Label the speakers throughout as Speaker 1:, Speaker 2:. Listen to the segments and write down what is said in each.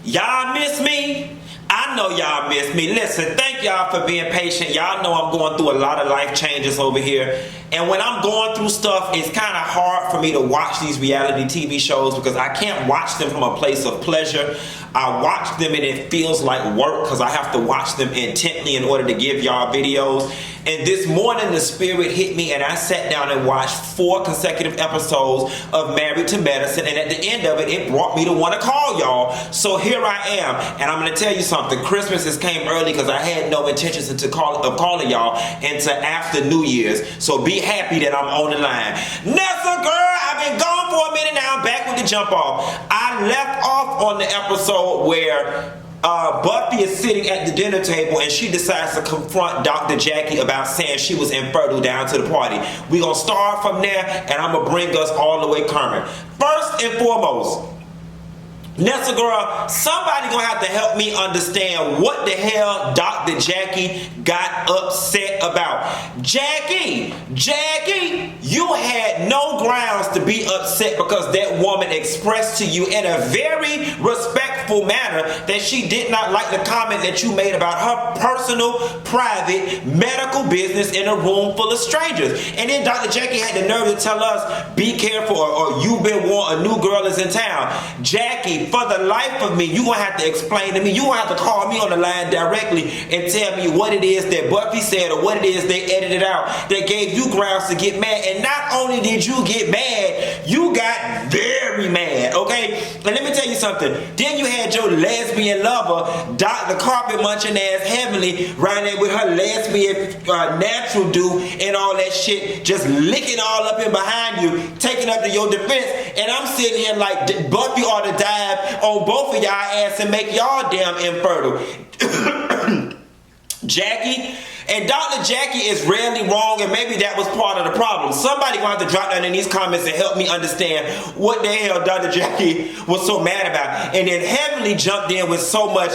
Speaker 1: Y'all miss me? I know y'all miss me. Listen, thank y'all for being patient. Y'all know I'm going through a lot of life changes over here. And when I'm going through stuff, it's kind of hard for me to watch these reality TV shows because I can't watch them from a place of pleasure. I watch them and it feels like work because I have to watch them intently in order to give y'all videos. And this morning the spirit hit me and I sat down and watched 4 consecutive episodes of Married to Medicine, and at the end of it, it brought me to want to call y'all. So here I am, and I'm going to tell you something. Christmas has came early because I had no intentions of calling y'all until after New Year's. So be happy that I'm on the line. Nessa girl, I've been gone for a minute now. I'm back with the jump off. I left off on the episode where Buffy is sitting at the dinner table and she decides to confront Dr. Jackie about saying she was infertile down to the party. We're going to start from there and I'm going to bring us all the way current. First and foremost, Nessa girl, somebody gonna have to help me understand what the hell Dr. Jackie got upset about. Jackie, you had no grounds to be upset because that woman expressed to you in a very respectful manner that she did not like the comment that you made about her personal, private, medical business in a room full of strangers. And then Dr. Jackie had the nerve to tell us, be careful or you've been warned, a new girl is in town. Jackie, for the life of me, you're going to have to explain to me. You're going to have to call me on the line directly and tell me what it is that Buffy said or what it is they edited out that gave you grounds to get mad. And not only did you get mad, you got very mad, okay? And let me tell you something. Then you had your lesbian lover, Dr. Carpet Munching ass Heavenly, right there with her lesbian natural do and all that shit, just licking all up in behind you, taking up to your defense. And I'm sitting here like Buffy ought to dive on both of y'all ass and make y'all damn infertile. Jackie, and Dr. Jackie is rarely wrong, and maybe that was part of the problem. Somebody gonna have to drop down in these comments and help me understand what the hell Dr. Jackie was so mad about. And then Heavenly jumped in with so much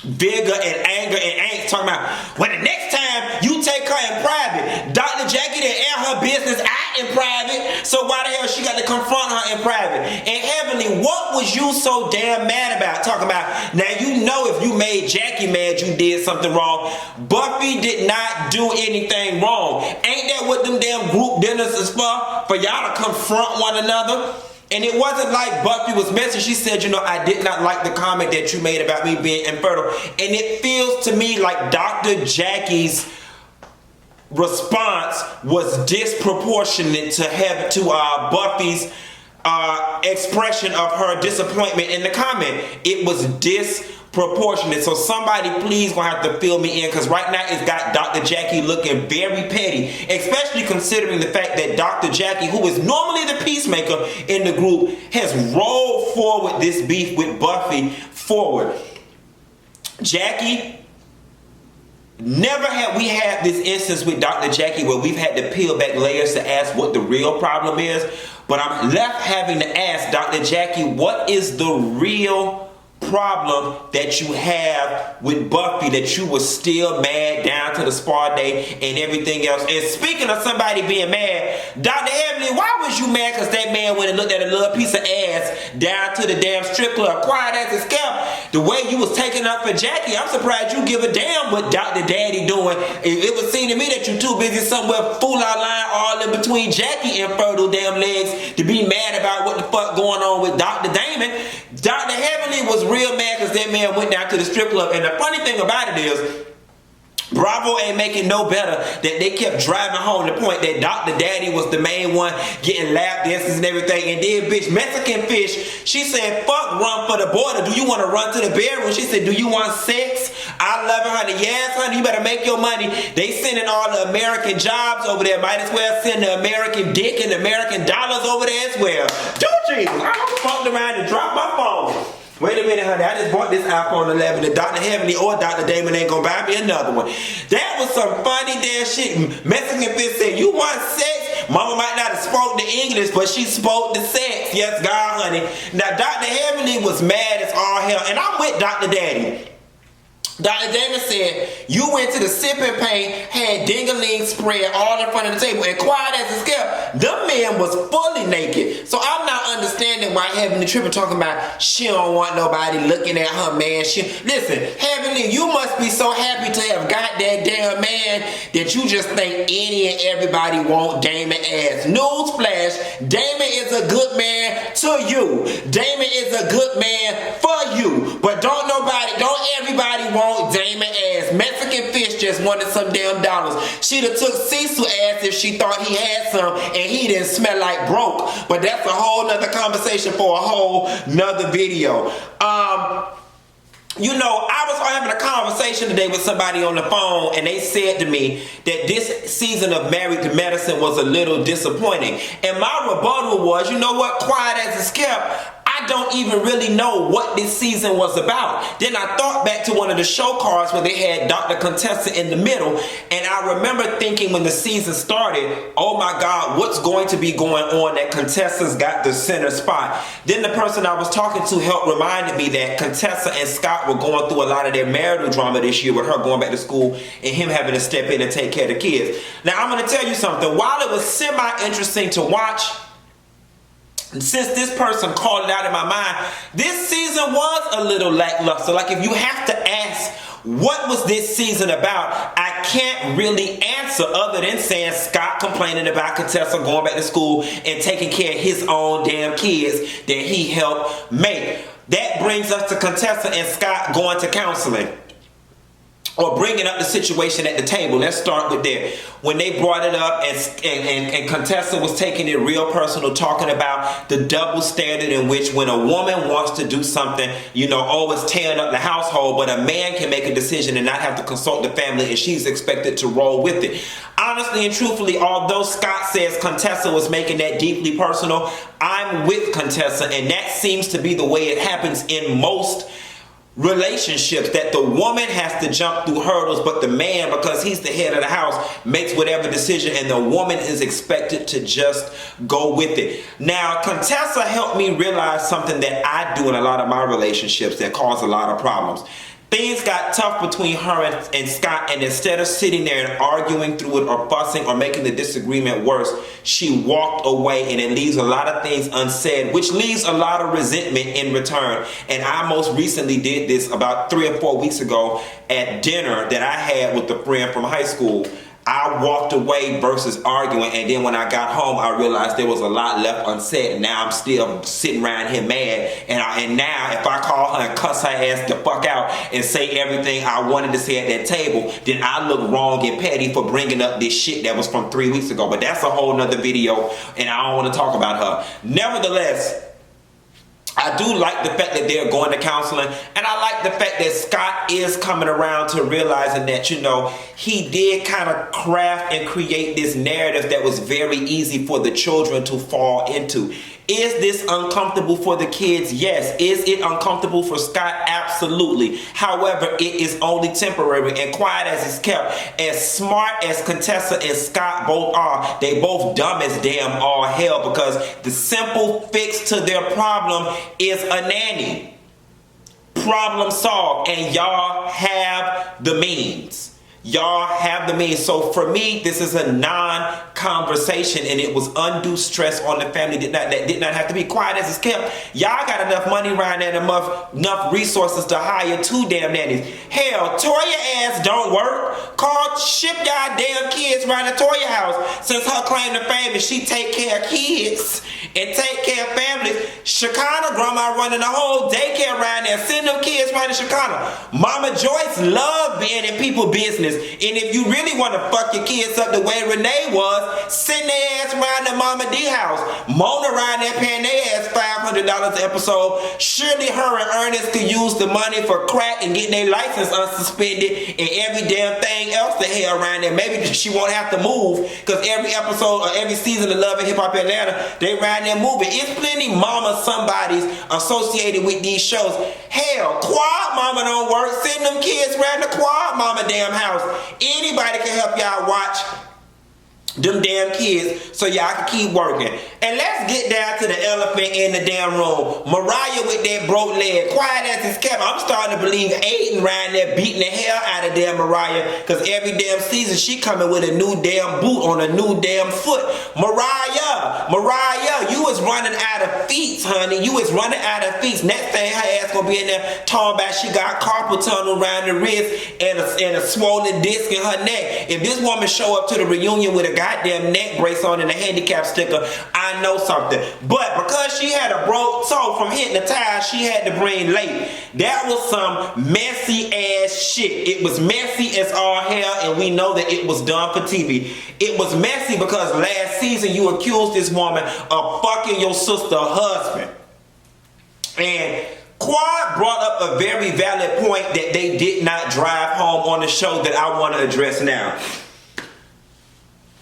Speaker 1: vigor and anger and angst, talking about, when the next time you take her in private, Dr. Jackie didn't air her business out in private, so why the hell she got to confront her in private? And Heavenly, what was you so damn mad about? Talking about, now you know if you made Jackie mad, you did something wrong. Buffy did not do anything wrong. Ain't that what them damn group dinners is for? For y'all to confront one another? And it wasn't like Buffy was messing. She said, you know, I did not like the comment that you made about me being infertile. And it feels to me like Dr. Jackie's response was disproportionate to Buffy's expression of her disappointment in the comment. It was disproportionate. So somebody please gonna have to fill me in, because right now it's got Dr. Jackie looking very petty, especially considering the fact that Dr. Jackie, who is normally the peacemaker in the group, has rolled forward this beef with Buffy forward. Jackie, never have we had this instance with Dr. Jackie where we've had to peel back layers to ask what the real problem is, but I'm left having to ask Dr. Jackie, what is the real problem that you have with Buffy that you were still mad down to the spa day and everything else? And speaking of somebody being mad, Dr. Heavenly, why was you mad because that man went and looked at a little piece of ass down to the damn strip club, quiet as his scalp, the way you was taking up for Jackie? I'm surprised you give a damn what Dr. Daddy doing. It would seem to me that you're too busy somewhere fool out line all in between Jackie and fertile damn legs to be mad about what the fuck going on with Dr. Damon. Dr. Heavenly was real mad because that man went down to the strip club. And the funny thing about it is, Bravo ain't making no better that they kept driving home the point that Dr. Daddy was the main one getting lap dances and everything. And then bitch Mexican Fish, she said, fuck run for the border. Do you want to run to the bedroom? She said, do you want sex? I love it, honey. Yes, honey, you better make your money. They sending all the American jobs over there. Might as well send the American dick and the American dollars over there as well. Do Jesus, I fucked around and dropped my phone. Wait a minute, honey, I just bought this iPhone 11 and Dr. Heavenly or Dr. Damon ain't gonna buy me another one. That was some funny damn shit. Mexican Fish said, you want sex? Mama might not have spoke the English, but she spoke the sex. Yes, God, honey. Now, Dr. Heavenly was mad as all hell, and I'm with Dr. Daddy. Dr. Damon said, you went to the sipping paint, had ding-a-ling spread all in front of the table, and quiet as a scale. The man was fully naked. So I'm not understanding why Heavenly Trippin' talking about she don't want nobody looking at her man. Listen, Heavenly, you must be so happy to have got that damn man that you just think any and everybody want Damon as. Newsflash, Damon is a good man to you. Damon is a good man for you. But don't everybody want Damon ass. Mexican fish just wanted some damn dollars. She'd have took Cecil ass if she thought he had some and he didn't smell like broke. But that's a whole nother conversation for a whole nother video. You know, I was having a conversation today with somebody on the phone, and they said to me that this season of Married to Medicine was a little disappointing. And my rebuttal was, you know what, quiet as it's kept, I don't even really know what this season was about. Then I thought back to one of the show cards where they had Dr. Contessa in the middle, and I remember thinking when the season started, oh my God, what's going to be going on that Contessa's got the center spot? Then the person I was talking to helped reminded me that Contessa and Scott were going through a lot of their marital drama this year with her going back to school and him having to step in and take care of the kids. Now I'm going to tell you something. While it was semi-interesting to watch, since this person called it out in my mind, this season was a little lackluster. Like, if you have to ask, what was this season about? I can't really answer other than saying Scott complaining about Contessa going back to school and taking care of his own damn kids that he helped make. That brings us to Contessa and Scott going to counseling, or bringing up the situation at the table. Let's start with that. When they brought it up and Contessa was taking it real personal, talking about the double standard in which when a woman wants to do something, you know, always tearing up the household, but a man can make a decision and not have to consult the family, and she's expected to roll with it. Honestly and truthfully, although Scott says Contessa was making that deeply personal, I'm with Contessa, and that seems to be the way it happens in most relationships, that the woman has to jump through hurdles, but the man, because he's the head of the house, makes whatever decision, and the woman is expected to just go with it. Now, Contessa helped me realize something that I do in a lot of my relationships that cause a lot of problems. Things got tough between her and Scott, and instead of sitting there and arguing through it or fussing or making the disagreement worse, she walked away, and it leaves a lot of things unsaid, which leaves a lot of resentment in return. And I most recently did this about 3 or 4 weeks ago at dinner that I had with a friend from high school. I walked away versus arguing, and then when I got home, I realized there was a lot left unsaid, and now I'm still sitting around here mad, and now if I call her and cuss her ass the fuck out and say everything I wanted to say at that table, then I look wrong and petty for bringing up this shit that was from 3 weeks ago. But that's a whole nother video, and I don't want to talk about her. Nevertheless, I do like the fact that they're going to counseling, and I like the fact that Scott is coming around to realizing that, you know, he did kind of craft and create this narrative that was very easy for the children to fall into. Is this uncomfortable for the kids? Yes. Is it uncomfortable for Scott? Absolutely. However, it is only temporary, and quiet as it's kept, as smart as Contessa and Scott both are, they both dumb as damn all hell, because the simple fix to their problem is a nanny. Problem solved, and y'all have the means. Y'all have the means. So for me, this is a non-conversation, and it was undue stress on the family that did not have to be. Quiet as it's kept. Y'all got enough money around there, enough resources to hire 2 damn nannies. Hell, Toya ass don't work. Ship y'all damn kids around the Toya house. Since her claim to fame is she take care of kids and take care of families, Shekinah grandma running a whole daycare around there. Send them kids around to Shekinah. Mama Joyce love being in people's business. And if you really want to fuck your kids up the way Renee was, send their ass around the Mama D house. Mona around there paying their ass $500 an episode. Surely her and Ernest could use the money for crack and getting their license unsuspended and every damn thing else the hell around there. Maybe she won't have to move, because every episode or every season of Love and Hip Hop Atlanta, they around there moving. It's plenty mama somebody's associated with these shows. Hell, Quad Mama don't work. Send them kids around the Quad Mama damn house. Anybody can help y'all watch them damn kids so y'all can keep working. And let's get down to the elephant in the damn room. Mariah with that broke leg. Quiet as it's kept. I'm starting to believe Aiden around there beating the hell out of damn Mariah, because every damn season she coming with a new damn boot on a new damn foot. Mariah, you was running out of feet, honey. You was running out of feet. Next thing her ass gonna be in there talking about she got carpal tunnel around the wrist and a swollen disc in her neck. If this woman show up to the reunion with a goddamn neck brace on and a handicap sticker, I know something. But because she had a broke toe from hitting the tire, she had to bring late. That was some messy ass shit. It was messy as all hell, and we know that it was done for TV. It was messy because last season you accused this woman of fucking your sister's husband. And Quad brought up a very valid point that they did not drive home on the show that I want to address now.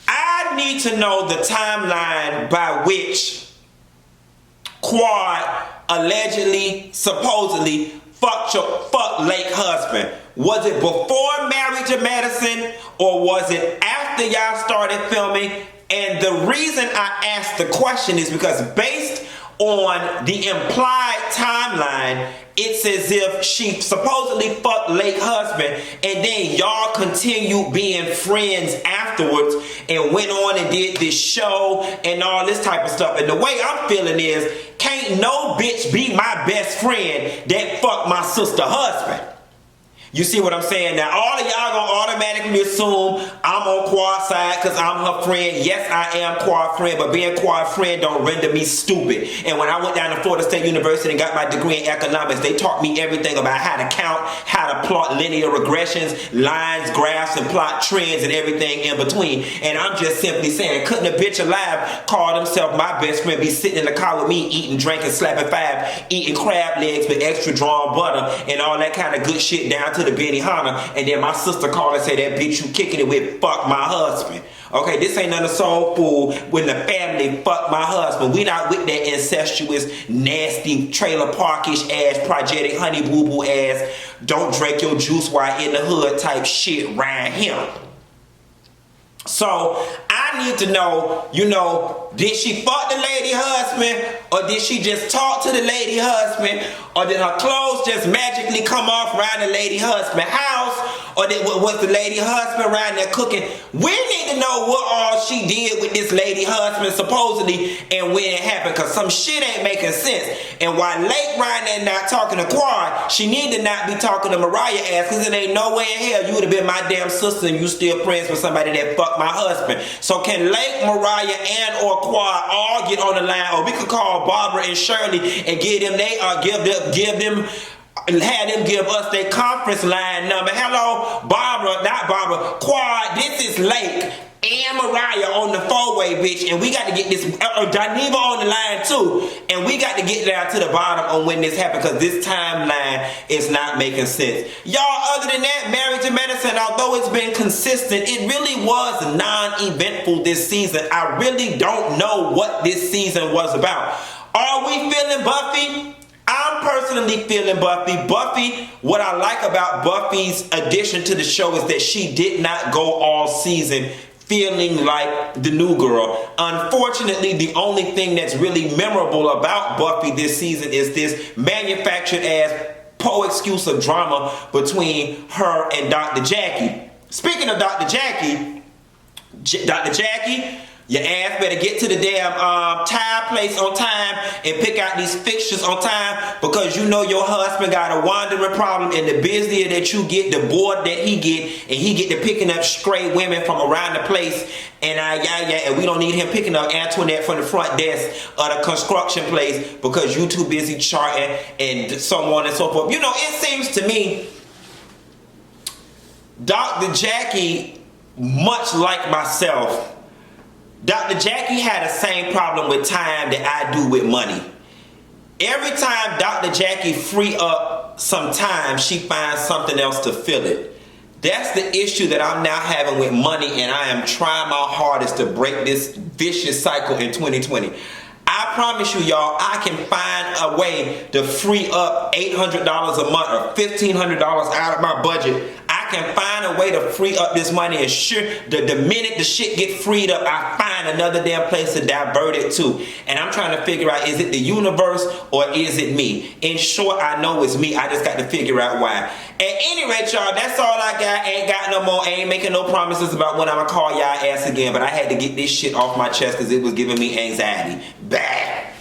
Speaker 1: I need to know the timeline by which Quad allegedly, supposedly fucked Lake husband. Was it before Married to Medicine, or was it after y'all started filming? And the reason I asked the question is because based on the implied timeline, it's as if she supposedly fucked Lake husband, and then y'all continued being friends afterwards and went on and did this show and all this type of stuff. And the way I'm feeling is, can't no bitch be my best friend that fucked my sister husband. You see what I'm saying? Now, all of y'all gonna automatically assume I'm on Quad's side because I'm her friend. Yes, I am Quad's friend, but being Quad's friend don't render me stupid. And when I went down to Florida State University and got my degree in economics, they taught me everything about how to count, how to plot linear regressions, lines, graphs, and plot trends and everything in between. And I'm just simply saying, couldn't a bitch alive call himself my best friend, be sitting in the car with me, eating, drinking, slapping five, eating crab legs with extra drawn butter and all that kind of good shit down to the Benihana, and then my sister called and say, that bitch you kicking it with fuck my husband. Okay, this ain't none of soul food when the family fuck my husband. We not with that incestuous, nasty, trailer parkish ass, projectic honey boo boo ass, don't drink your juice while in the hood type shit around him. So I need to know, did she fuck the lady husband, or did she just talk to the lady husband, or did her clothes just magically come off around the lady husband's house, or was the lady husband around there cooking? We need to know what all she did with this lady husband supposedly and when it happened, because some shit ain't making sense. And while Lake around there not talking to Quad, she need to not be talking to Mariah ass, because it ain't no way in hell you would have been my damn sister and you still friends with somebody that fucked my husband. So can Lake, Mariah, and or Quad all get on the line, or we could call Barbara and Shirley and have them give us their conference line number. Hello, Quad, this is Lake and Mariah on the four-way, bitch, and we got to get this, Daniva on the line too, and we got to get down to the bottom on when this happened, because this timeline is not making sense. Y'all, other than that, Married to Medicine, although it's been consistent, it really was non-eventful this season. I really don't know what this season was about. Are we feeling Buffy? I'm personally feeling Buffy. Buffy, what I like about Buffy's addition to the show is that she did not go all season feeling like the new girl. Unfortunately, the only thing that's really memorable about Buffy this season is this manufactured ass excuse of drama between her and Dr. Jackie. Speaking of Dr. Jackie, your ass better get to the damn tire place on time and pick out these fixtures on time, because you know your husband got a wandering problem, and the busier that you get, the bored that he get, and he get to picking up stray women from around the place, and we don't need him picking up Antoinette from the front desk of the construction place because you too busy charting and so on and so forth. It seems to me Dr. Jackie, much like myself, Dr. Jackie had the same problem with time that I do with money. Every time Dr. Jackie free up some time, she finds something else to fill it. That's the issue that I'm now having with money, and I am trying my hardest to break this vicious cycle in 2020. I promise you, y'all, I can find a way to free up $800 a month or $1,500 out of my budget. I I can find a way to free up this money, and sure, the minute the shit get freed up, I find another damn place to divert it to. And I'm trying to figure out, is it the universe or is it me? In short, I know it's me. I just got to figure out why. At any rate, y'all, that's all I got. Ain't got no more. Ain't making no promises about when I'm gonna call y'all ass again. But I had to get this shit off my chest because it was giving me anxiety. Bad.